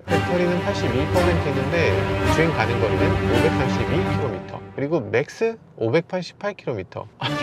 배터리는 82% 있는데 주행 가능 거리는 532km, 그리고 맥스 588km. 아니,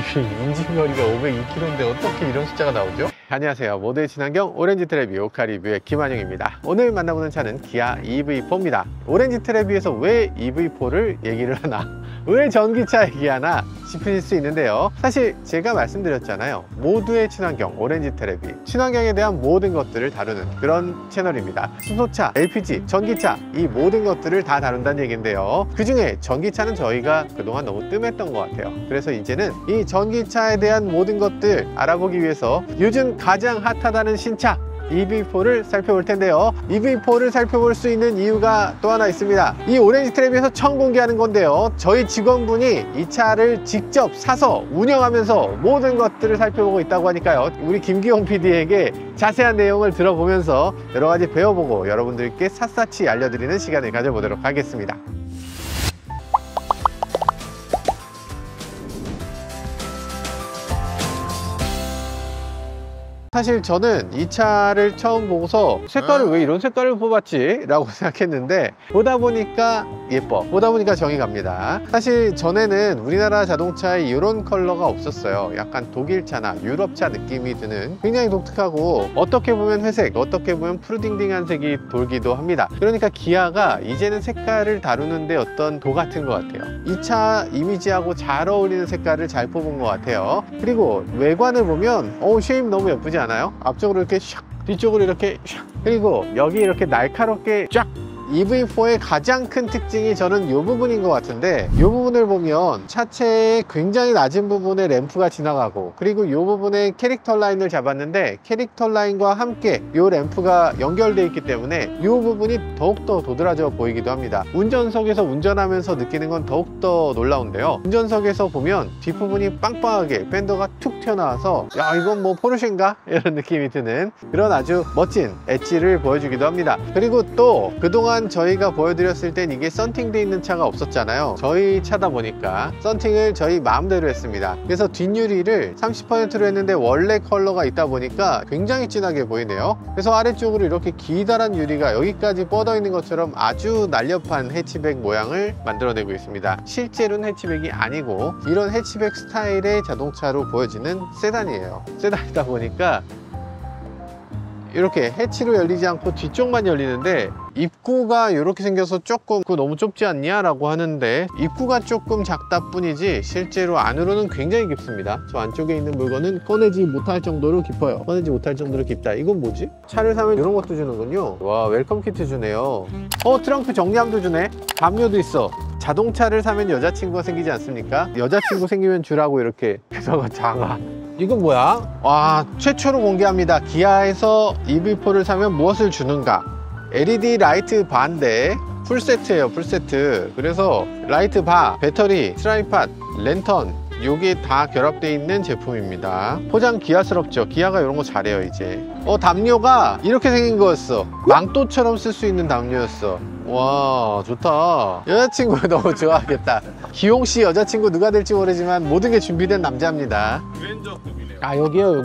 인증거리가 502km인데 어떻게 이런 숫자가 나오죠? 안녕하세요, 모두의 친환경 오렌지 트레비 오카 리뷰의 김한영입니다. 오늘 만나보는 차는 기아 EV4입니다. 오렌지 트레비에서 왜 EV4를 얘기를 하나, 왜 전기차 얘기하나 싶으실 수 있는데요, 사실 제가 말씀드렸잖아요, 모두의 친환경 오렌지 트레비, 친환경에 대한 모든 것들을 다루는 그런 채널입니다. 수소차, LPG, 전기차, 이 모든 것들을 다 다룬다는 얘기인데요, 그 중에 전기차는 저희가 그동안 너무 뜸했던 것 같아요. 그래서 이제는 이 전기차에 대한 모든 것들 알아보기 위해서 요즘 가장 핫하다는 신차 EV4를 살펴볼 텐데요, EV4를 살펴볼 수 있는 이유가 또 하나 있습니다. 이 오렌지 트레비에서 처음 공개하는 건데요, 저희 직원분이 이 차를 직접 사서 운영하면서 모든 것들을 살펴보고 있다고 하니까요, 우리 김기용 PD에게 자세한 내용을 들어보면서 여러 가지 배워보고 여러분들께 샅샅이 알려드리는 시간을 가져보도록 하겠습니다. 사실 저는 이 차를 처음 보고서 색깔을 왜 이런 색깔을 뽑았지? 라고 생각했는데, 보다 보니까 예뻐, 보다 보니까 정이 갑니다. 사실 전에는 우리나라 자동차에 이런 컬러가 없었어요. 약간 독일차나 유럽차 느낌이 드는 굉장히 독특하고, 어떻게 보면 회색, 어떻게 보면 푸르딩딩한 색이 돌기도 합니다. 그러니까 기아가 이제는 색깔을 다루는데 어떤 도 같은 것 같아요. 이 차 이미지하고 잘 어울리는 색깔을 잘 뽑은 것 같아요. 그리고 외관을 보면 쉐입 너무 예쁘지 않아요? 앞쪽으로 이렇게 샥, 뒤쪽으로 이렇게 샥, 그리고 여기 이렇게 날카롭게 쫙. EV4의 가장 큰 특징이 저는 이 부분인 것 같은데, 이 부분을 보면 차체의 굉장히 낮은 부분에 램프가 지나가고, 그리고 이 부분에 캐릭터 라인을 잡았는데 캐릭터 라인과 함께 이 램프가 연결되어 있기 때문에 이 부분이 더욱더 도드라져 보이기도 합니다. 운전석에서 운전하면서 느끼는 건 더욱더 놀라운데요, 운전석에서 보면 뒷부분이 빵빵하게 팬더가 툭 튀어나와서 야, 이건 뭐 포르쉐인가? 이런 느낌이 드는 그런 아주 멋진 엣지를 보여주기도 합니다. 그리고 또 그동안 저희가 보여드렸을 땐 이게 썬팅돼 있는 차가 없었잖아요. 저희 차다 보니까 썬팅을 저희 마음대로 했습니다. 그래서 뒷유리를 30%로 했는데 원래 컬러가 있다 보니까 굉장히 진하게 보이네요. 그래서 아래쪽으로 이렇게 기다란 유리가 여기까지 뻗어 있는 것처럼 아주 날렵한 해치백 모양을 만들어내고 있습니다. 실제로는 해치백이 아니고 이런 해치백 스타일의 자동차로 보여지는 세단이에요. 세단이다 보니까 이렇게 해치로 열리지 않고 뒤쪽만 열리는데, 입구가 이렇게 생겨서 조금 너무 좁지 않냐 라고 하는데, 입구가 조금 작다 뿐이지 실제로 안으로는 굉장히 깊습니다. 저 안쪽에 있는 물건은 꺼내지 못할 정도로 깊어요. 꺼내지 못할 정도로 깊다. 이건 뭐지? 차를 사면 이런 것도 주는군요. 와, 웰컴 키트 주네요. 트렁크 정리함도 주네. 담요도 있어. 자동차를 사면 여자친구가 생기지 않습니까? 여자친구 생기면 주라고 이렇게 해서 장아. 이건 뭐야? 와, 최초로 공개합니다. 기아에서 EV4를 사면 무엇을 주는가? LED 라이트 바인데 풀세트예요, 풀세트. 그래서 라이트 바, 배터리, 트라이팟, 랜턴, 요게 다 결합되어 있는 제품입니다. 포장 기아스럽죠? 기아가 이런 거 잘해요. 이제 담요가 이렇게 생긴 거였어. 망토처럼 쓸 수 있는 담요였어. 와, 좋다. 여자친구 너무 좋아하겠다. 기용씨 여자친구 누가 될지 모르지만 모든 게 준비된 남자입니다. 그랜저급이네요. 아, 여기요.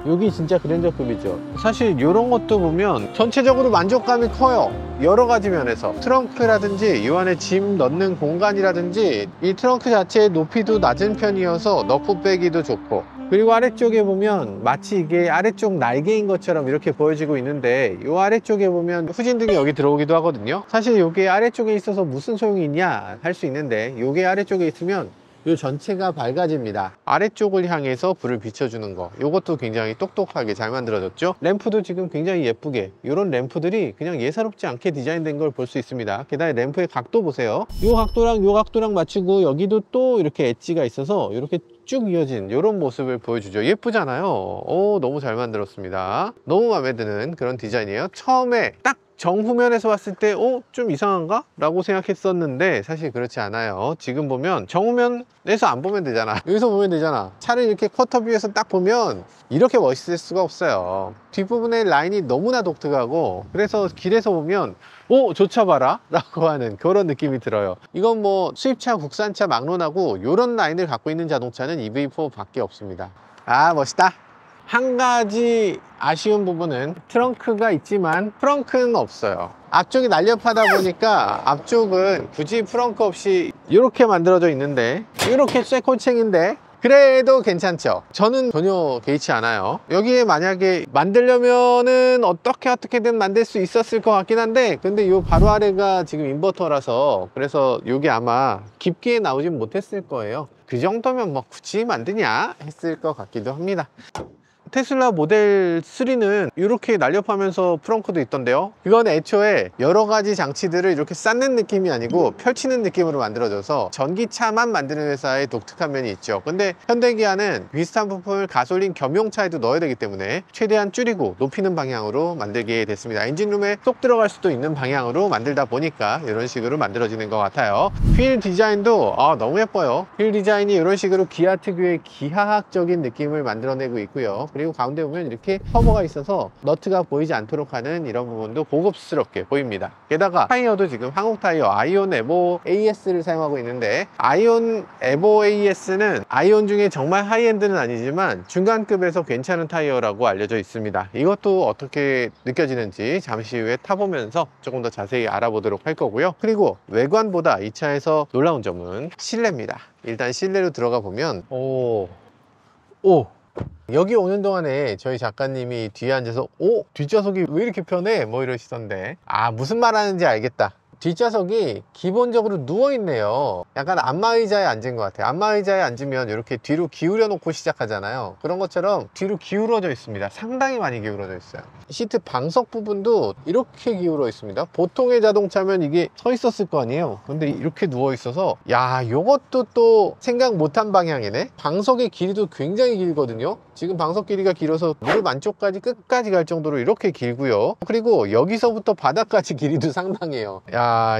여기 진짜 그랜저급이죠. 사실 이런 것도 보면 전체적으로 만족감이 커요. 여러 가지 면에서 트렁크라든지 이 안에 짐 넣는 공간이라든지, 이 트렁크 자체의 높이도 낮은 편이어서 넣고 빼기도 좋고, 그리고 아래쪽에 보면 마치 이게 아래쪽 날개인 것처럼 이렇게 보여지고 있는데, 이 아래쪽에 보면 후진등이 여기 들어오기도 하거든요. 사실 이게 아래쪽에 있어서 무슨 소용이 있냐 할 수 있는데, 이게 아래쪽에 있으면 이 전체가 밝아집니다. 아래쪽을 향해서 불을 비춰주는 거, 이것도 굉장히 똑똑하게 잘 만들어졌죠. 램프도 지금 굉장히 예쁘게, 이런 램프들이 그냥 예사롭지 않게 디자인된 걸 볼 수 있습니다. 게다가 램프의 각도 보세요. 이 각도랑 맞추고 여기도 또 이렇게 엣지가 있어서 이렇게 쭉 이어진 이런 모습을 보여주죠. 예쁘잖아요. 너무 잘 만들었습니다. 너무 마음에 드는 그런 디자인이에요. 처음에 딱 정후면에서 봤을 때 좀 이상한가? 라고 생각했었는데 사실 그렇지 않아요. 지금 보면 정후면에서 안 보면 되잖아. 여기서 보면 되잖아. 차를 이렇게 쿼터뷰에서 딱 보면 이렇게 멋있을 수가 없어요. 뒷부분의 라인이 너무나 독특하고, 그래서 길에서 보면 저 차 봐라 라고 하는 그런 느낌이 들어요. 이건 뭐 수입차, 국산차 막론하고 이런 라인을 갖고 있는 자동차는 EV4 밖에 없습니다. 아, 멋있다. 한 가지 아쉬운 부분은 트렁크가 있지만 프렁크는 없어요. 앞쪽이 날렵하다 보니까 앞쪽은 굳이 프렁크 없이 이렇게 만들어져 있는데, 이렇게 쇠코칭인데 그래도 괜찮죠. 저는 전혀 개의치 않아요. 여기에 만약에 만들려면은 어떻게든 만들 수 있었을 것 같긴 한데, 근데 요 바로 아래가 지금 인버터라서, 그래서 요게 아마 깊게 나오진 못했을 거예요. 그 정도면 뭐 굳이 만드냐 했을 것 같기도 합니다. 테슬라 모델 3는 이렇게 날렵하면서 프렁크도 있던데요, 이건 애초에 여러 가지 장치들을 이렇게 쌓는 느낌이 아니고 펼치는 느낌으로 만들어져서 전기차만 만드는 회사의 독특한 면이 있죠. 근데 현대기아는 비슷한 부품을 가솔린 겸용차에도 넣어야 되기 때문에 최대한 줄이고 높이는 방향으로 만들게 됐습니다. 엔진룸에 쏙 들어갈 수도 있는 방향으로 만들다 보니까 이런 식으로 만들어지는 것 같아요. 휠 디자인도 너무 예뻐요. 휠 디자인이 이런 식으로 기아 특유의 기하학적인 느낌을 만들어내고 있고요. 그리고 가운데 보면 이렇게 커버가 있어서 너트가 보이지 않도록 하는 이런 부분도 고급스럽게 보입니다. 게다가 타이어도 지금 한국 타이어 아이온 에보 AS를 사용하고 있는데, 아이온 에보 AS는 아이온 중에 정말 하이엔드는 아니지만 중간급에서 괜찮은 타이어라고 알려져 있습니다. 이것도 어떻게 느껴지는지 잠시 후에 타보면서 조금 더 자세히 알아보도록 할 거고요. 그리고 외관보다 이 차에서 놀라운 점은 실내입니다. 일단 실내로 들어가 보면 여기 오는 동안에 저희 작가님이 뒤에 앉아서 뒷좌석이 왜 이렇게 편해? 뭐 이러시던데, 무슨 말 하는지 알겠다. 뒷좌석이 기본적으로 누워있네요. 약간 안마의자에 앉은 것 같아요. 안마의자에 앉으면 이렇게 뒤로 기울여 놓고 시작하잖아요. 그런 것처럼 뒤로 기울어져 있습니다. 상당히 많이 기울어져 있어요. 시트 방석 부분도 이렇게 기울어 있습니다. 보통의 자동차면 이게 서 있었을 거 아니에요. 근데 이렇게 누워 있어서, 요것도 또 생각 못한 방향이네. 방석의 길이도 굉장히 길거든요. 지금 방석 길이가 길어서 무릎 안쪽까지 끝까지 갈 정도로 이렇게 길고요. 그리고 여기서부터 바닥까지 길이도 상당해요.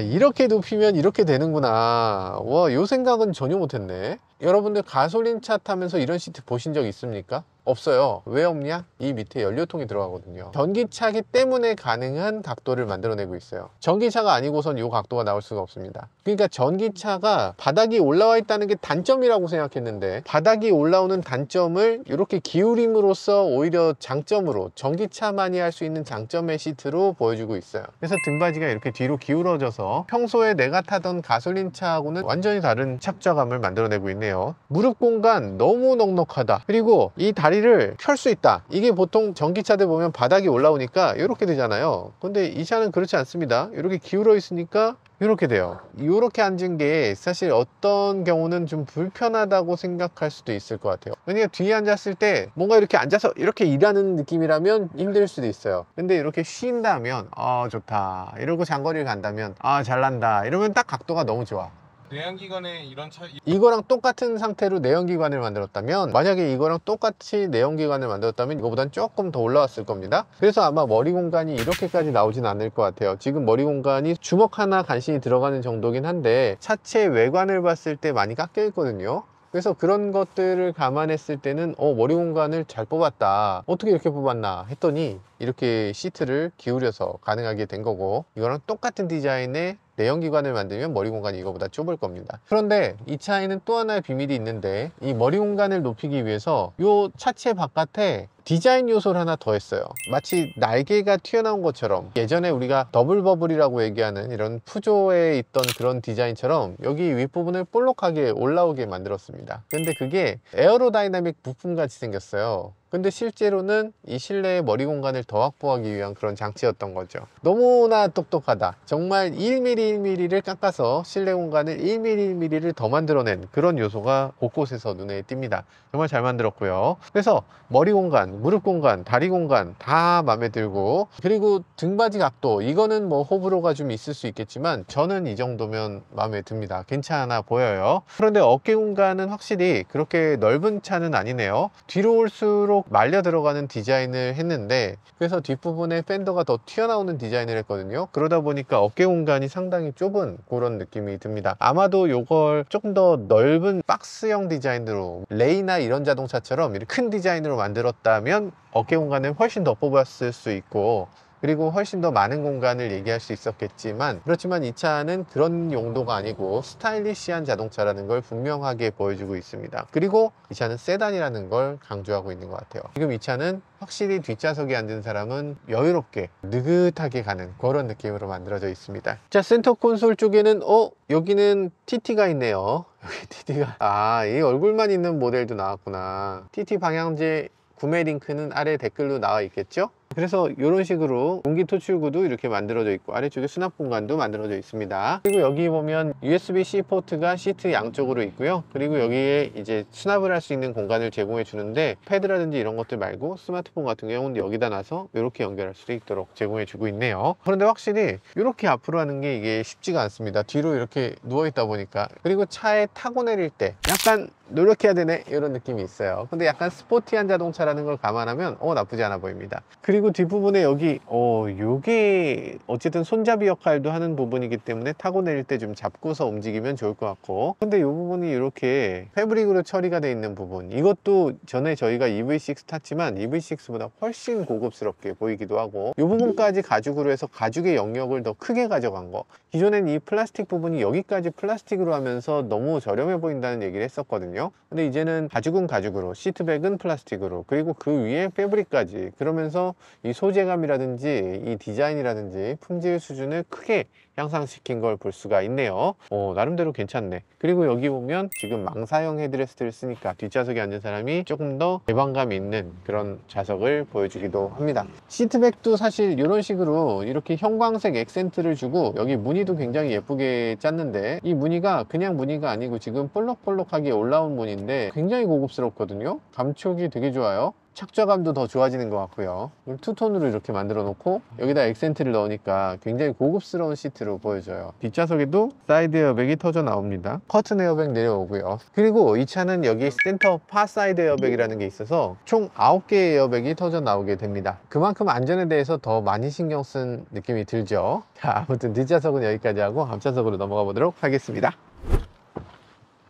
이렇게 눕히면 이렇게 되는구나. 요 생각은 전혀 못했네. 여러분들 가솔린 차 타면서 이런 시트 보신 적 있습니까? 없어요. 왜 없냐? 이 밑에 연료통이 들어가거든요. 전기차기 때문에 가능한 각도를 만들어내고 있어요. 전기차가 아니고선 이 각도가 나올 수가 없습니다. 그러니까 전기차가 바닥이 올라와 있다는 게 단점이라고 생각했는데, 바닥이 올라오는 단점을 이렇게 기울임으로써 오히려 장점으로, 전기차만이 할 수 있는 장점의 시트로 보여주고 있어요. 그래서 등받이가 이렇게 뒤로 기울어져서 평소에 내가 타던 가솔린 차하고는 완전히 다른 착좌감을 만들어내고 있네요. 무릎 공간 너무 넉넉하다. 그리고 이 다리를 펼 수 있다. 이게 보통 전기차들 보면 바닥이 올라오니까 이렇게 되잖아요. 근데 이 차는 그렇지 않습니다. 이렇게 기울어 있으니까 이렇게 돼요. 이렇게 앉은 게 사실 어떤 경우는 좀 불편하다고 생각할 수도 있을 것 같아요. 왜냐면 뒤에 앉았을 때 뭔가 이렇게 앉아서 이렇게 일하는 느낌이라면 힘들 수도 있어요. 근데 이렇게 쉰다면 좋다, 이러고 장거리를 간다면 잘난다, 이러면 딱 각도가 너무 좋아. 내연기관에 이런 차 이거랑 똑같은 상태로 내연기관을 만들었다면, 만약에 이거랑 똑같이 내연기관을 만들었다면 이거보단 조금 더 올라왔을 겁니다. 그래서 아마 머리 공간이 이렇게까지 나오진 않을 것 같아요. 지금 머리 공간이 주먹 하나 간신히 들어가는 정도긴 한데 차체 외관을 봤을 때 많이 깎여 있거든요. 그래서 그런 것들을 감안했을 때는 머리 공간을 잘 뽑았다, 어떻게 이렇게 뽑았나 했더니 이렇게 시트를 기울여서 가능하게 된 거고, 이거랑 똑같은 디자인의 내연기관을 만들면 머리 공간이 이거보다 좁을 겁니다. 그런데 이 차에는 또 하나의 비밀이 있는데, 이 머리 공간을 높이기 위해서 이 차체 바깥에 디자인 요소를 하나 더 했어요. 마치 날개가 튀어나온 것처럼, 예전에 우리가 더블 버블이라고 얘기하는 이런 푸조에 있던 그런 디자인처럼 여기 윗부분을 볼록하게 올라오게 만들었습니다. 근데 그게 에어로다이나믹 부품 같이 생겼어요. 근데 실제로는 이 실내의 머리 공간을 더 확보하기 위한 그런 장치였던 거죠. 너무나 똑똑하다. 정말 1mm 1mm를 깎아서 실내 공간을 1mm 1mm를 더 만들어낸 그런 요소가 곳곳에서 눈에 띕니다. 정말 잘 만들었고요. 그래서 머리 공간, 무릎 공간, 다리 공간 다 마음에 들고, 그리고 등받이 각도, 이거는 뭐 호불호가 좀 있을 수 있겠지만 저는 이 정도면 마음에 듭니다. 괜찮아 보여요. 그런데 어깨 공간은 확실히 그렇게 넓은 차는 아니네요. 뒤로 올수록 말려 들어가는 디자인을 했는데, 그래서 뒷부분에 팬더가 더 튀어나오는 디자인을 했거든요. 그러다 보니까 어깨 공간이 상당히 좁은 그런 느낌이 듭니다. 아마도 이걸 조금 더 넓은 박스형 디자인으로, 레이나 이런 자동차처럼 이렇게 큰 디자인으로 만들었다면 어깨 공간을 훨씬 더 뽑았을 수 있고, 그리고 훨씬 더 많은 공간을 얘기할 수 있었겠지만, 그렇지만 이 차는 그런 용도가 아니고 스타일리시한 자동차라는 걸 분명하게 보여주고 있습니다. 그리고 이 차는 세단이라는 걸 강조하고 있는 것 같아요. 지금 이 차는 확실히 뒷좌석에 앉은 사람은 여유롭게 느긋하게 가는 그런 느낌으로 만들어져 있습니다. 자, 센터 콘솔 쪽에는 여기는 TT가 있네요. 여기 TT가 이 얼굴만 있는 모델도 나왔구나. TT 방향제 구매 링크는 아래 댓글로 나와 있겠죠? 그래서 이런 식으로 공기 토출구도 이렇게 만들어져 있고, 아래쪽에 수납 공간도 만들어져 있습니다. 그리고 여기 보면 USB-C 포트가 시트 양쪽으로 있고요. 그리고 여기에 이제 수납을 할 수 있는 공간을 제공해 주는데, 패드라든지 이런 것들 말고 스마트폰 같은 경우는 여기다 놔서 이렇게 연결할 수 있도록 제공해 주고 있네요. 그런데 확실히 이렇게 앞으로 하는 게 이게 쉽지가 않습니다. 뒤로 이렇게 누워 있다 보니까. 그리고 차에 타고 내릴 때 약간 노력해야 되네, 이런 느낌이 있어요. 근데 약간 스포티한 자동차라는 걸 감안하면 나쁘지 않아 보입니다. 그리고 뒷부분에 여기 요게 어쨌든 손잡이 역할도 하는 부분이기 때문에 타고 내릴 때 좀 잡고서 움직이면 좋을 것 같고, 근데 이 부분이 이렇게 패브릭으로 처리가 되어 있는 부분, 이것도 전에 저희가 EV6 탔지만 EV6보다 훨씬 고급스럽게 보이기도 하고, 이 부분까지 가죽으로 해서 가죽의 영역을 더 크게 가져간 거. 기존엔 이 플라스틱 부분이 여기까지 플라스틱으로 하면서 너무 저렴해 보인다는 얘기를 했었거든요. 근데 이제는 가죽은 가죽으로, 시트백은 플라스틱으로, 그리고 그 위에 패브릭까지, 그러면서 이 소재감이라든지 이 디자인이라든지 품질 수준을 크게 향상시킨 걸 볼 수가 있네요. 나름대로 괜찮네. 그리고 여기 보면 지금 망사형 헤드레스트를 쓰니까 뒷좌석에 앉은 사람이 조금 더 개방감 있는 그런 좌석을 보여주기도 합니다. 시트백도 사실 이런 식으로 이렇게 형광색 액센트를 주고, 여기 무늬도 굉장히 예쁘게 짰는데, 이 무늬가 그냥 무늬가 아니고 지금 볼록볼록하게 올라온 무늬인데 굉장히 고급스럽거든요. 감촉이 되게 좋아요. 착좌감도 더 좋아지는 것 같고요. 투톤으로 이렇게 만들어 놓고 여기다 액센트를 넣으니까 굉장히 고급스러운 시트로 보여져요. 뒷좌석에도 사이드 에어백이 터져 나옵니다. 커튼 에어백 내려오고요. 그리고 이 차는 여기 센터 파 사이드 에어백이라는 게 있어서 총 9개의 에어백이 터져 나오게 됩니다. 그만큼 안전에 대해서 더 많이 신경 쓴 느낌이 들죠. 자, 아무튼 뒷좌석은 여기까지 하고 앞좌석으로 넘어가 보도록 하겠습니다.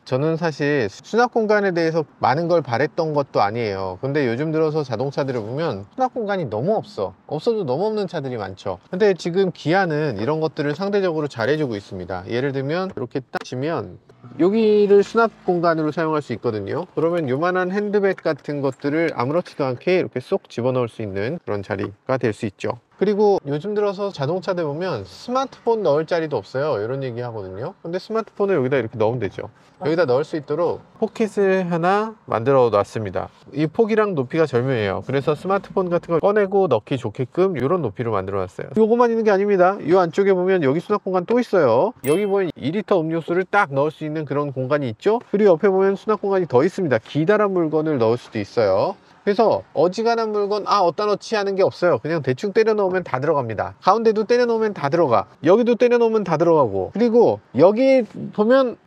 저는 사실 수납 공간에 대해서 많은 걸 바랬던 것도 아니에요. 근데 요즘 들어서 자동차들을 보면 수납 공간이 너무 없어도 너무 없는 차들이 많죠. 근데 지금 기아는 이런 것들을 상대적으로 잘 해주고 있습니다. 예를 들면 이렇게 딱 치면 여기를 수납 공간으로 사용할 수 있거든요. 그러면 요만한 핸드백 같은 것들을 아무렇지도 않게 이렇게 쏙 집어넣을 수 있는 그런 자리가 될 수 있죠. 그리고 요즘 들어서 자동차들 보면 스마트폰 넣을 자리도 없어요, 이런 얘기 하거든요. 근데 스마트폰을 여기다 이렇게 넣으면 되죠. 여기다 넣을 수 있도록 포켓을 하나 만들어 놨습니다. 이 폭이랑 높이가 절묘해요. 그래서 스마트폰 같은 걸 꺼내고 넣기 좋게끔 이런 높이로 만들어 놨어요. 요거만 있는 게 아닙니다. 이 안쪽에 보면 여기 수납 공간 또 있어요. 여기 보면 2리터 음료수를 딱 넣을 수 있는 그런 공간이 있죠. 그리고 옆에 보면 수납 공간이 더 있습니다. 기다란 물건을 넣을 수도 있어요. 그래서 어지간한 물건 어디다 넣지 하는 게 없어요. 그냥 대충 때려 넣으면 다 들어갑니다. 가운데도 때려 넣으면 다 들어가, 여기도 때려 넣으면 다 들어가고, 그리고 여기 보면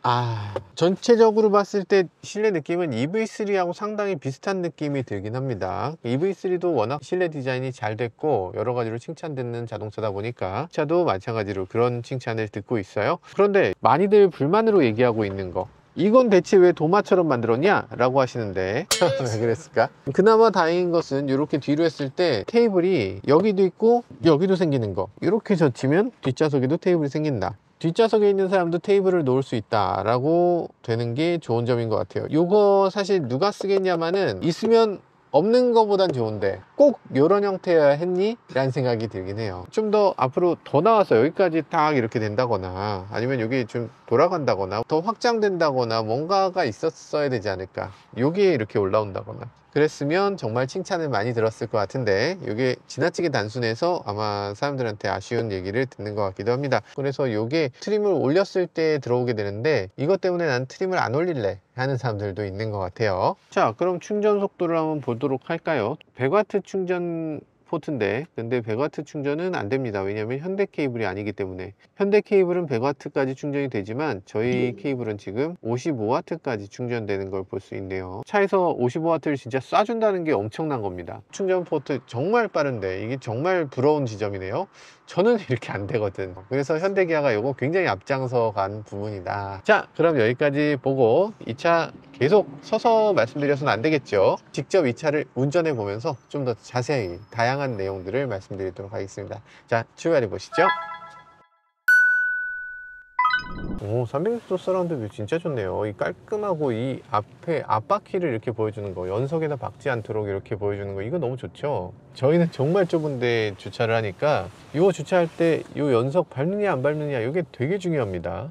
전체적으로 봤을 때 실내 느낌은 EV3하고 상당히 비슷한 느낌이 들긴 합니다. EV3도 워낙 실내 디자인이 잘 됐고 여러 가지로 칭찬듣는 자동차다 보니까 이 차도 마찬가지로 그런 칭찬을 듣고 있어요. 그런데 많이들 불만으로 얘기하고 있는 거, 이건 대체 왜 도마처럼 만들었냐? 라고 하시는데 왜 그랬을까? 그나마 다행인 것은 이렇게 뒤로 했을 때 테이블이 여기도 있고 여기도 생기는 거, 이렇게 젖히면 뒷좌석에도 테이블이 생긴다. 뒷좌석에 있는 사람도 테이블을 놓을 수 있다 라고 되는 게 좋은 점인 것 같아요. 요거 사실 누가 쓰겠냐마는 있으면 없는 거보단 좋은데 꼭 이런 형태여야 했니? 라는 생각이 들긴 해요. 좀 더 앞으로 더 나와서 여기까지 딱 이렇게 된다거나, 아니면 여기 좀 돌아간다거나 더 확장된다거나 뭔가가 있었어야 되지 않을까, 요게 이렇게 올라온다거나 그랬으면 정말 칭찬을 많이 들었을 것 같은데, 이게 지나치게 단순해서 아마 사람들한테 아쉬운 얘기를 듣는 것 같기도 합니다. 그래서 이게 트림을 올렸을 때 들어오게 되는데, 이것 때문에 난 트림을 안 올릴래 하는 사람들도 있는 것 같아요. 자, 그럼 충전 속도를 한번 보도록 할까요? 100W 충전 포트인데, 근데 100W 충전은 안 됩니다. 왜냐면 현대 케이블이 아니기 때문에. 현대 케이블은 100W까지 충전이 되지만 저희 케이블은 지금 55W까지 충전되는 걸 볼 수 있네요. 차에서 55W를 진짜 쏴준다는 게 엄청난 겁니다. 충전 포트 정말 빠른데 이게 정말 부러운 지점이네요. 저는 이렇게 안 되거든. 그래서 현대기아가 이거 굉장히 앞장서 간 부분이다. 자, 그럼 여기까지 보고 이 차 계속 서서 말씀드려서는 안 되겠죠. 직접 이 차를 운전해 보면서 좀 더 자세히 다양한 다양한 내용들을 말씀드리도록 하겠습니다. 자, 출발해 보시죠. 오, 360도 서라운드 뷰 진짜 좋네요. 이 깔끔하고 이 앞에 앞바퀴를 이렇게 보여주는 거, 연석에다 박지 않도록 이렇게 보여주는 거, 이거 너무 좋죠. 저희는 정말 좁은데 주차를 하니까 이 주차할 때 이 연석 밟느냐 안 밟느냐 이게 되게 중요합니다.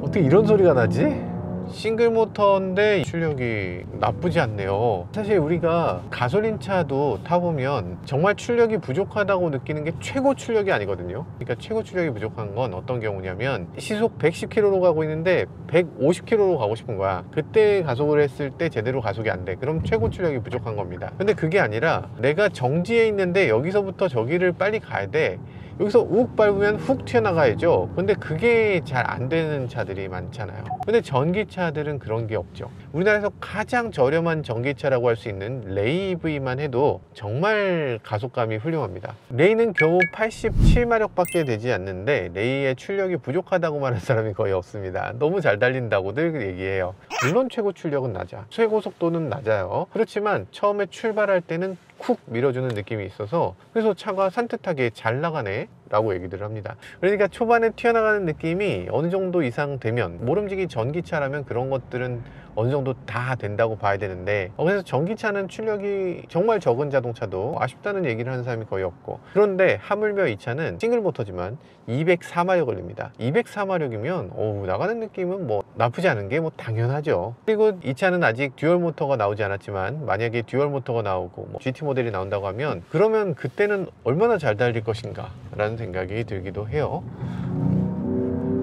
어떻게 이런 소리가 나지? 싱글 모터인데 출력이 나쁘지 않네요. 사실 우리가 가솔린 차도 타보면 정말 출력이 부족하다고 느끼는 게 최고 출력이 아니거든요. 그러니까 최고 출력이 부족한 건 어떤 경우냐면 시속 110km로 가고 있는데 150km로 가고 싶은 거야. 그때 가속을 했을 때 제대로 가속이 안 돼. 그럼 최고 출력이 부족한 겁니다. 근데 그게 아니라 내가 정지해 있는데 여기서부터 저기를 빨리 가야 돼. 여기서 욱 밟으면 훅 튀어나가야죠. 근데 그게 잘 안 되는 차들이 많잖아요. 근데 전기차들은 그런 게 없죠. 우리나라에서 가장 저렴한 전기차라고 할 수 있는 레이 EV만 해도 정말 가속감이 훌륭합니다. 레이는 겨우 87마력 밖에 되지 않는데 레이의 출력이 부족하다고 말하는 사람이 거의 없습니다. 너무 잘 달린다고들 얘기해요. 물론 최고 출력은 낮아, 최고 속도는 낮아요. 그렇지만 처음에 출발할 때는 쿡 밀어주는 느낌이 있어서 그래서 차가 산뜻하게 잘 나가네 라고 얘기들을 합니다. 그러니까 초반에 튀어나가는 느낌이 어느 정도 이상 되면, 모름지기 전기차라면 그런 것들은 어느 정도 다 된다고 봐야 되는데, 그래서 전기차는 출력이 정말 적은 자동차도 아쉽다는 얘기를 하는 사람이 거의 없고, 그런데 하물며 이 차는 싱글 모터지만 204마력 걸립니다. 204마력이면 나가는 느낌은 뭐 나쁘지 않은 게 뭐 당연하죠. 그리고 이 차는 아직 듀얼 모터가 나오지 않았지만 만약에 듀얼 모터가 나오고 뭐 GT 모델이 나온다고 하면 그러면 그때는 얼마나 잘 달릴 것인가 라는 생각이 들기도 해요.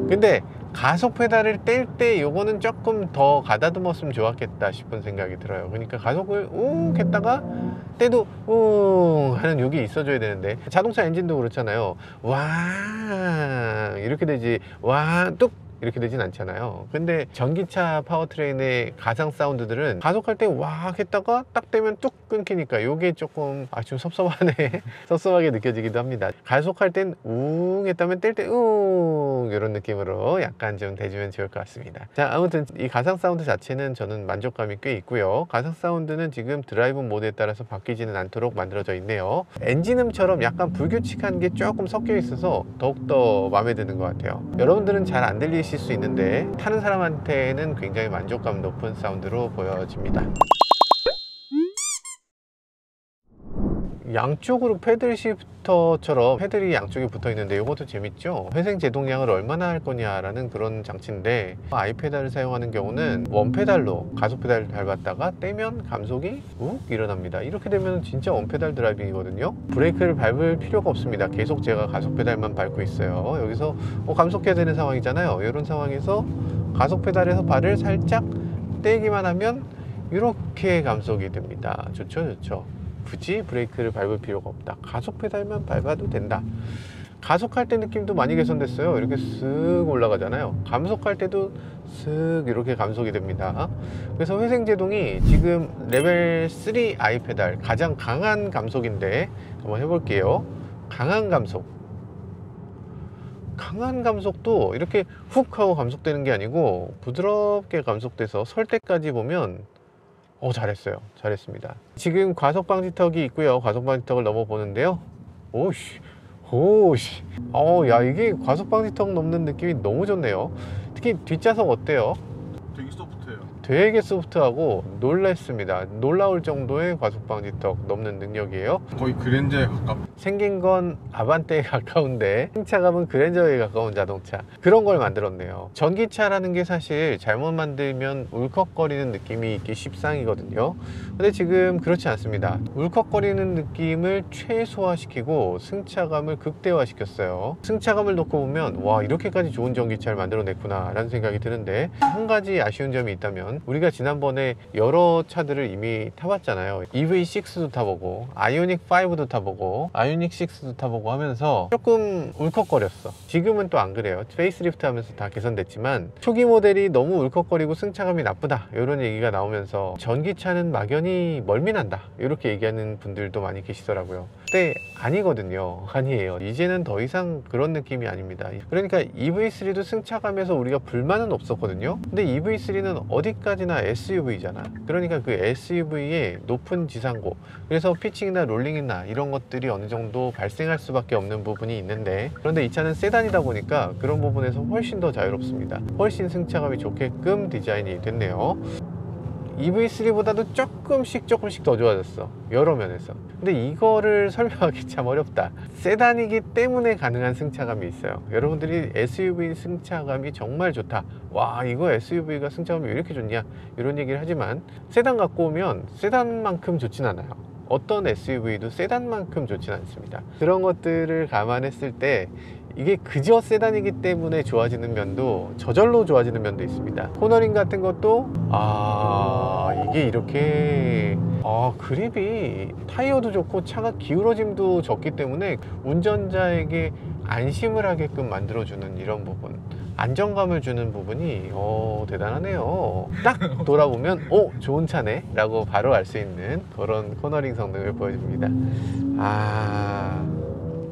근데 가속 페달을 뗄 때 요거는 조금 더 가다듬었으면 좋았겠다 싶은 생각이 들어요. 그러니까 가속을 웅 했다가 때도 웅 하는 요게 있어줘야 되는데, 자동차 엔진도 그렇잖아요. 와 이렇게 되지, 와 뚝 이렇게 되진 않잖아요. 근데 전기차 파워트레인의 가상 사운드들은 가속할 때 와 했다가 딱 되면 뚝 끊기니까 요게 조금 좀 섭섭하네 섭섭하게 느껴지기도 합니다. 가속할 땐 웅 했다면 뗄 때 웅 이런 느낌으로 약간 좀 대주면 좋을 것 같습니다. 자, 아무튼 이 가상 사운드 자체는 저는 만족감이 꽤 있고요. 가상 사운드는 지금 드라이브 모드에 따라서 바뀌지는 않도록 만들어져 있네요. 엔진음처럼 약간 불규칙한 게 조금 섞여 있어서 더욱더 마음에 드는 것 같아요. 여러분들은 잘 안 들리실 수 있는데 타는 사람한테는 굉장히 만족감 높은 사운드로 보여집니다. 양쪽으로 패들 시프터처럼 패들이 양쪽에 붙어 있는데 이것도 재밌죠. 회생 제동량을 얼마나 할 거냐라는 그런 장치인데, 아이페달을 사용하는 경우는 원페달로 가속 페달을 밟았다가 떼면 감속이 욱 일어납니다. 이렇게 되면 진짜 원페달 드라이빙이거든요. 브레이크를 밟을 필요가 없습니다. 계속 제가 가속 페달만 밟고 있어요. 여기서 감속해야 되는 상황이잖아요. 이런 상황에서 가속 페달에서 발을 살짝 떼기만 하면 이렇게 감속이 됩니다. 좋죠, 좋죠. 굳이 브레이크를 밟을 필요가 없다. 가속 페달만 밟아도 된다. 가속할 때 느낌도 많이 개선됐어요. 이렇게 쓱 올라가잖아요. 감속할 때도 쓱 이렇게 감속이 됩니다. 그래서 회생제동이 지금 레벨 3 아이페달 가장 강한 감속인데 한번 해볼게요. 강한 감속. 강한 감속도 이렇게 훅 하고 감속되는 게 아니고 부드럽게 감속돼서 설 때까지 보면 잘했어요. 잘했습니다. 지금 과속 방지턱이 있고요. 과속 방지턱을 넘어 보는데요. 오씨. 야, 이게 과속 방지턱 넘는 느낌이 너무 좋네요. 특히 뒷좌석 어때요? 되게 소프트해요. 되게 소프트하고 놀랐습니다. 놀라울 정도의 과속 방지턱 넘는 능력이에요. 거의 그랜저에 가깝. 생긴 건 아반떼에 가까운데 승차감은 그랜저에 가까운 자동차, 그런 걸 만들었네요. 전기차라는 게 사실 잘못 만들면 울컥거리는 느낌이 있기 십상이거든요. 근데 지금 그렇지 않습니다. 울컥거리는 느낌을 최소화시키고 승차감을 극대화시켰어요. 승차감을 놓고 보면 와, 이렇게까지 좋은 전기차를 만들어냈구나 라는 생각이 드는데, 한 가지 아쉬운 점이 있다면 우리가 지난번에 여러 차들을 이미 타봤잖아요. EV6도 타보고 아이오닉 5도 타보고 아이오닉 6도 타보고 하면서 조금 울컥거렸어. 지금은 또 안 그래요. 페이스리프트 하면서 다 개선됐지만 초기 모델이 너무 울컥거리고 승차감이 나쁘다 이런 얘기가 나오면서 전기차는 막연히 멀미난다 이렇게 얘기하는 분들도 많이 계시더라고요. 근데 아니거든요. 아니에요. 이제는 더 이상 그런 느낌이 아닙니다. 그러니까 EV3도 승차감에서 우리가 불만은 없었거든요. 근데 EV3는 어디까지나 SUV잖아. 그러니까 그 SUV의 높은 지상고, 그래서 피칭이나 롤링이나 이런 것들이 어느 정도 발생할 수밖에 없는 부분이 있는데, 그런데 이 차는 세단이다 보니까 그런 부분에서 훨씬 더 자유롭습니다. 훨씬 승차감이 좋게끔 디자인이 됐네요. EV3보다도 조금씩 더 좋아졌어, 여러 면에서. 근데 이거를 설명하기 참 어렵다. 세단이기 때문에 가능한 승차감이 있어요. 여러분들이 SUV 승차감이 정말 좋다, 와 이거 SUV가 승차감이 왜 이렇게 좋냐, 이런 얘기를 하지만 세단 갖고 오면 세단만큼 좋진 않아요. 어떤 SUV도 세단만큼 좋진 않습니다. 그런 것들을 감안했을 때 이게 그저 세단이기 때문에 좋아지는 면도 저절로 좋아지는 면도 있습니다. 코너링 같은 것도 이게 이렇게 그립이, 타이어도 좋고 차가 기울어짐도 적기 때문에 운전자에게 안심을 하게끔 만들어주는 이런 부분, 안정감을 주는 부분이 대단하네요. 딱 돌아보면 좋은 차네 라고 바로 알 수 있는 그런 코너링 성능을 보여줍니다.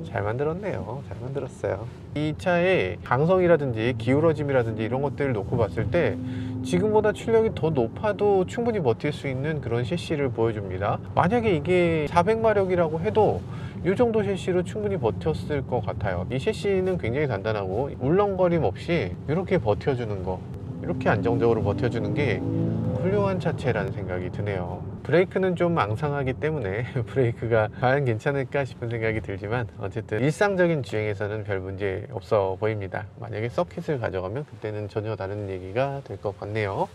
잘 만들었네요. 잘 만들었어요. 이 차의 강성이라든지 기울어짐이라든지 이런 것들을 놓고 봤을 때 지금보다 출력이 더 높아도 충분히 버틸 수 있는 그런 셰시를 보여줍니다. 만약에 이게 400마력이라고 해도 이 정도 셰시로 충분히 버텼을 것 같아요. 이 셰시는 굉장히 단단하고 울렁거림 없이 이렇게 버텨주는 거, 이렇게 안정적으로 버텨주는 게 훌륭한 차체라는 생각이 드네요. 브레이크는 좀 앙상하기 때문에 브레이크가 과연 괜찮을까 싶은 생각이 들지만 어쨌든 일상적인 주행에서는 별 문제 없어 보입니다. 만약에 서킷을 가져가면 그때는 전혀 다른 얘기가 될 것 같네요.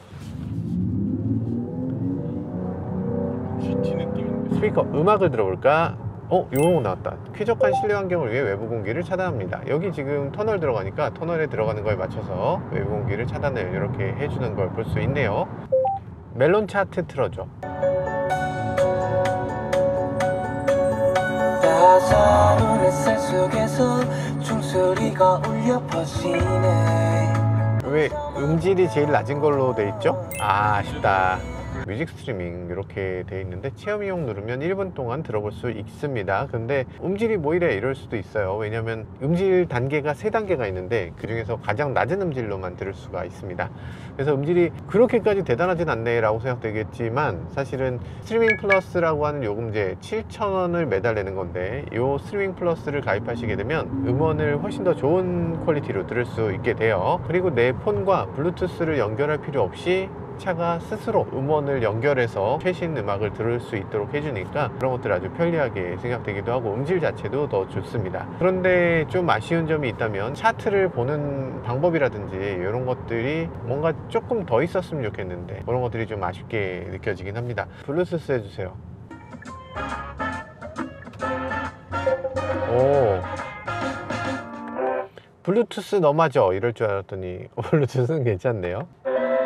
GT 느낌인데. 스피커 음악을 들어볼까? 요런 거 나왔다. 쾌적한 실내 환경을 위해 외부 공기를 차단합니다. 여기 지금 터널 들어가니까 터널에 들어가는 거에 맞춰서 외부 공기를 차단을 이렇게 해주는 걸 볼 수 있네요. 멜론 차트 틀어줘. 따사로운 햇살 속에서 종소리가 울려 퍼지네. 왜 음질이 제일 낮은 걸로 돼 있죠? 아쉽다. 뮤직 스트리밍 이렇게 돼 있는데 체험 이용 누르면 1분 동안 들어볼 수 있습니다. 근데 음질이 뭐 이래 이럴 수도 있어요. 왜냐면 음질 단계가 3단계가 있는데 그 중에서 가장 낮은 음질로만 들을 수가 있습니다. 그래서 음질이 그렇게까지 대단하진 않네 라고 생각되겠지만 사실은 스트리밍 플러스라고 하는 요금제 7,000원을 매달 내는 건데 이 스트리밍 플러스를 가입하시게 되면 음원을 훨씬 더 좋은 퀄리티로 들을 수 있게 돼요. 그리고 내 폰과 블루투스를 연결할 필요 없이 차가 스스로 음원을 연결해서 최신 음악을 들을 수 있도록 해주니까 그런 것들 아주 편리하게 생각되기도 하고 음질 자체도 더 좋습니다. 그런데 좀 아쉬운 점이 있다면 차트를 보는 방법이라든지 이런 것들이 뭔가 조금 더 있었으면 좋겠는데 그런 것들이 좀 아쉽게 느껴지긴 합니다. 블루투스 해주세요. 오, 블루투스 너마저 이럴 줄 알았더니 블루투스는 괜찮네요.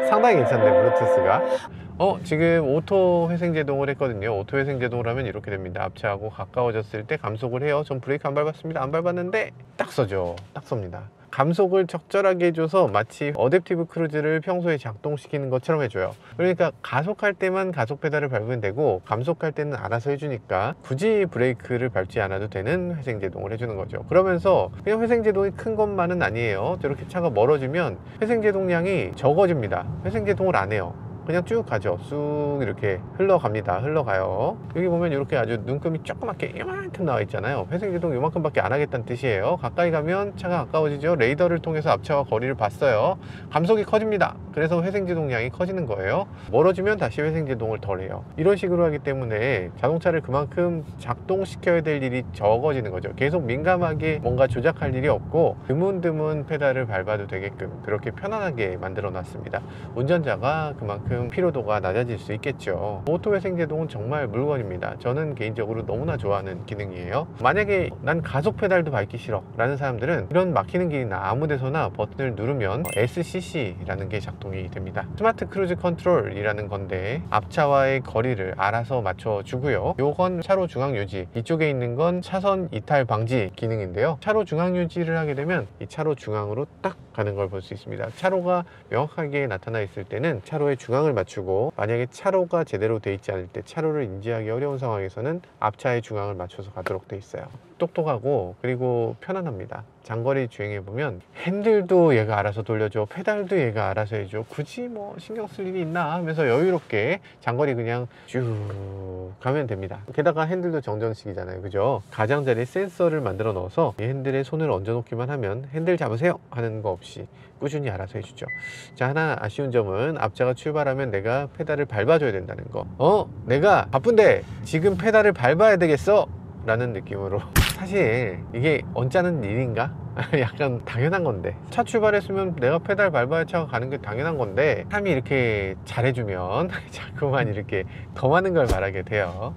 상당히 괜찮네 블루투스가. 지금 오토 회생제동을 했거든요. 오토 회생제동을 하면 이렇게 됩니다. 앞차하고 가까워졌을 때 감속을 해요. 전 브레이크 안 밟았습니다. 안 밟았는데 딱 서죠. 딱 섭니다. 감속을 적절하게 해줘서 마치 어댑티브 크루즈를 평소에 작동시키는 것처럼 해줘요. 그러니까 가속할 때만 가속 페달을 밟으면 되고 감속할 때는 알아서 해주니까 굳이 브레이크를 밟지 않아도 되는 회생제동을 해주는 거죠. 그러면서 그냥 회생제동이 큰 것만은 아니에요. 저렇게 차가 멀어지면 회생제동량이 적어집니다. 회생제동을 안 해요. 그냥 쭉 가죠. 쑥 이렇게 흘러갑니다. 흘러가요. 여기 보면 이렇게 아주 눈금이 조그맣게 이만큼 나와 있잖아요. 회생제동 이만큼밖에 안 하겠다는 뜻이에요. 가까이 가면 차가 가까워지죠. 레이더를 통해서 앞차와 거리를 봤어요. 감속이 커집니다. 그래서 회생제동량이 커지는 거예요. 멀어지면 다시 회생제동을 덜 해요. 이런 식으로 하기 때문에 자동차를 그만큼 작동시켜야 될 일이 적어지는 거죠. 계속 민감하게 뭔가 조작할 일이 없고 드문드문 페달을 밟아도 되게끔 그렇게 편안하게 만들어 놨습니다. 운전자가 그만큼 피로도가 낮아질 수 있겠죠. 오토 회생제동은 정말 물건입니다. 저는 개인적으로 너무나 좋아하는 기능이에요. 만약에 난 가속 페달도 밟기 싫어 라는 사람들은 이런 막히는 길이나 아무 데서나 버튼을 누르면 SCC라는 게 작동이 됩니다. 스마트 크루즈 컨트롤이라는 건데 앞차와의 거리를 알아서 맞춰주고요. 요건 차로 중앙 유지, 이쪽에 있는 건 차선 이탈 방지 기능인데요. 차로 중앙 유지를 하게 되면 이 차로 중앙으로 딱 가는 걸 볼 수 있습니다. 차로가 명확하게 나타나 있을 때는 차로의 중앙을 맞추고, 만약에 차로가 제대로 돼 있지 않을 때 차로를 인지하기 어려운 상황에서는 앞차의 중앙을 맞춰서 가도록 돼 있어요. 똑똑하고 그리고 편안합니다. 장거리 주행해보면 핸들도 얘가 알아서 돌려줘, 페달도 얘가 알아서 해줘, 굳이 뭐 신경 쓸 일이 있나 하면서 여유롭게 장거리 그냥 쭉 가면 됩니다. 게다가 핸들도 정전식이잖아요, 그죠? 가장자리 센서를 만들어 넣어서 이 핸들에 손을 얹어 놓기만 하면 핸들 잡으세요 하는 거 없이 꾸준히 알아서 해주죠. 자, 하나 아쉬운 점은 앞차가 출발하면 내가 페달을 밟아줘야 된다는 거. 내가 바쁜데 지금 페달을 밟아야 되겠어? 라는 느낌으로 사실 이게 언짢은 일인가? 약간 당연한 건데, 차 출발했으면 내가 페달 밟아야 차가 가는 게 당연한 건데 사람이 이렇게 잘해주면 자꾸만 이렇게 더 많은 걸 바라게 돼요.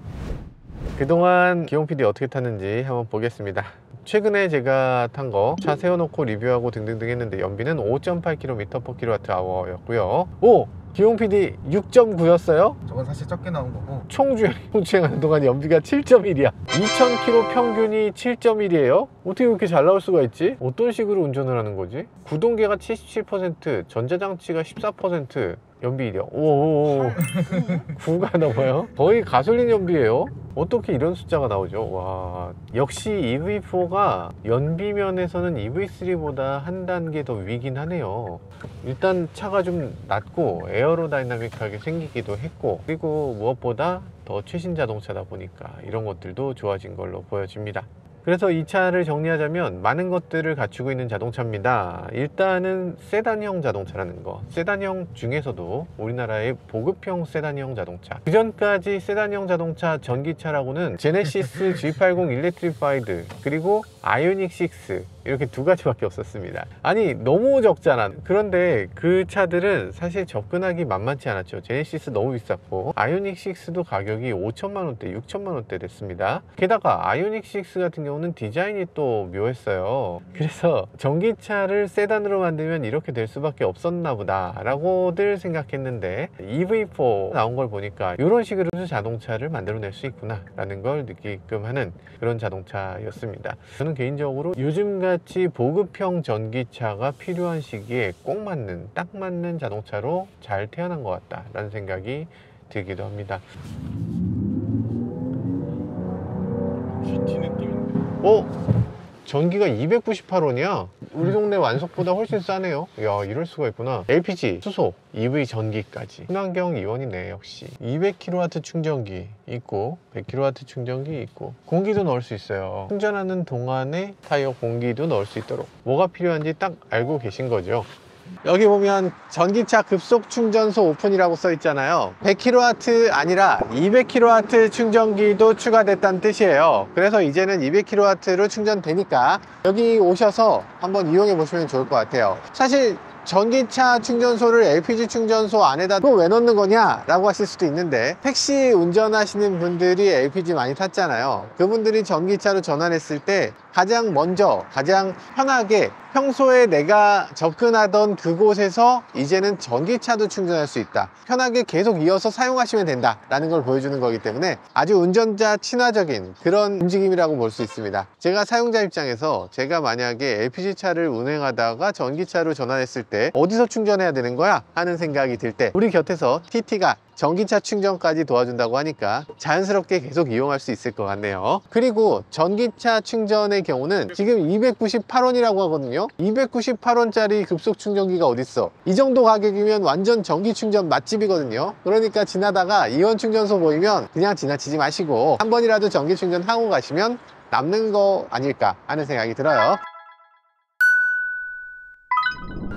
그동안 기용 PD 어떻게 탔는지 한번 보겠습니다. 최근에 제가 탄 거 차 세워놓고 리뷰하고 등등등 했는데 연비는 5.8km/kWh 였고요. 오! 기용 PD 6.9였어요? 저건 사실 적게 나온 거고 총주행하는 동안 연비가 7.1이야 2000km 평균이 7.1이에요? 어떻게 그렇게 잘 나올 수가 있지? 어떤 식으로 운전을 하는 거지? 구동계가 77%, 전자장치가 14%, 연비 1이요. 오오오 9가 넘어요? 거의 가솔린 연비예요? 어떻게 이런 숫자가 나오죠? 와, 역시 EV4가 연비 면에서는 EV3보다 한 단계 더 위긴 하네요. 일단 차가 좀 낮고 에어로다이나믹하게 생기기도 했고, 그리고 무엇보다 더 최신 자동차다 보니까 이런 것들도 좋아진 걸로 보여집니다. 그래서 이 차를 정리하자면 많은 것들을 갖추고 있는 자동차입니다. 일단은 세단형 자동차라는 거, 세단형 중에서도 우리나라의 보급형 세단형 자동차, 그전까지 세단형 자동차 전기차라고는 제네시스 G80 일렉트리파이드 그리고 아이오닉 6 이렇게 두 가지밖에 없었습니다. 아니 너무 적잖아. 그런데 그 차들은 사실 접근하기 만만치 않았죠. 제네시스 너무 비쌌고 아이오닉 6도 가격이 5천만 원대 6천만 원대 됐습니다. 게다가 아이오닉 6 같은 경우는 디자인이 또 묘했어요. 그래서 전기차를 세단으로 만들면 이렇게 될 수밖에 없었나 보다 라고들 생각했는데 EV4 나온 걸 보니까 이런 식으로도 자동차를 만들어낼 수 있구나 라는 걸 느끼게끔 하는 그런 자동차였습니다. 저는 개인적으로 요즘같이 보급형 전기차가 필요한 시기에 꼭 맞는, 딱 맞는 자동차로 잘 태어난 것 같다 라는 생각이 들기도 합니다. GT 느낌인데. 전기가 298원이야. 우리 동네 완속보다 훨씬 싸네요. 야, 이럴 수가 있구나. LPG, 수소, EV 전기까지. 친환경 이원이네, 역시. 200kW 충전기 있고 100kW 충전기 있고 공기도 넣을 수 있어요. 충전하는 동안에 타이어 공기도 넣을 수 있도록 뭐가 필요한지 딱 알고 계신 거죠. 여기 보면 전기차 급속 충전소 오픈이라고 써 있잖아요. 100kW 아니라 200kW 충전기도 추가됐다는 뜻이에요. 그래서 이제는 200kW로 충전되니까 여기 오셔서 한번 이용해 보시면 좋을 것 같아요. 사실 전기차 충전소를 LPG 충전소 안에다 또 왜 넣는 거냐 라고 하실 수도 있는데, 택시 운전하시는 분들이 LPG 많이 탔잖아요. 그분들이 전기차로 전환했을 때 가장 먼저 가장 편하게 평소에 내가 접근하던 그곳에서 이제는 전기차도 충전할 수 있다, 편하게 계속 이어서 사용하시면 된다 라는 걸 보여주는 거기 때문에 아주 운전자 친화적인 그런 움직임이라고 볼 수 있습니다. 제가 사용자 입장에서 제가 만약에 LPG 차를 운행하다가 전기차로 전환했을 때 어디서 충전해야 되는 거야 하는 생각이 들 때 우리 곁에서 TT가 전기차 충전까지 도와준다고 하니까 자연스럽게 계속 이용할 수 있을 것 같네요. 그리고 전기차 충전의 경우는 지금 298원이라고 하거든요. 298원짜리 급속 충전기가 어딨어. 이 정도 가격이면 완전 전기 충전 맛집이거든요. 그러니까 지나다가 이원 충전소 보이면 그냥 지나치지 마시고 한 번이라도 전기 충전하고 가시면 남는 거 아닐까 하는 생각이 들어요.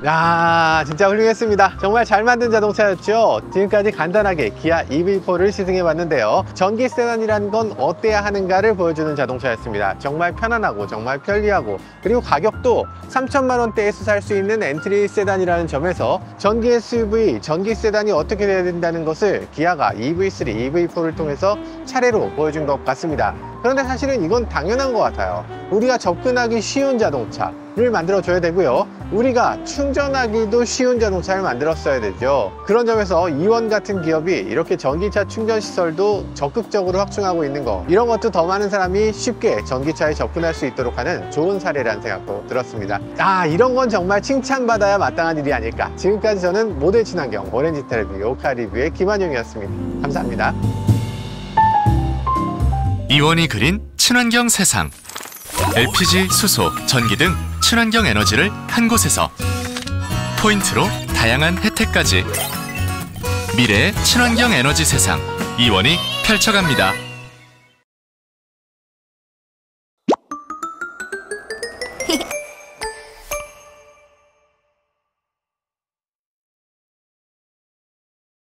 야, 진짜 훌륭했습니다. 정말 잘 만든 자동차였죠. 지금까지 간단하게 기아 EV4를 시승해 봤는데요. 전기 세단이란 건 어때야 하는가를 보여주는 자동차였습니다. 정말 편안하고 정말 편리하고, 그리고 가격도 3천만 원대에서 살 수 있는 엔트리 세단이라는 점에서 전기 SUV, 전기 세단이 어떻게 돼야 된다는 것을 기아가 EV3, EV4를 통해서 차례로 보여준 것 같습니다. 그런데 사실은 이건 당연한 것 같아요. 우리가 접근하기 쉬운 자동차를 만들어 줘야 되고요, 우리가 충전하기도 쉬운 자동차를 만들었어야 되죠. 그런 점에서 이원 같은 기업이 이렇게 전기차 충전 시설도 적극적으로 확충하고 있는 거, 이런 것도 더 많은 사람이 쉽게 전기차에 접근할 수 있도록 하는 좋은 사례라는 생각도 들었습니다. 이런 건 정말 칭찬받아야 마땅한 일이 아닐까. 지금까지 저는 모델 친환경 오렌지 텔레비 오카 리뷰의 김한용이었습니다. 감사합니다. 이원이 그린 친환경 세상. LPG, 수소, 전기 등 친환경 에너지를 한 곳에서 포인트로 다양한 혜택까지 미래의 친환경 에너지 세상 이원이 펼쳐갑니다.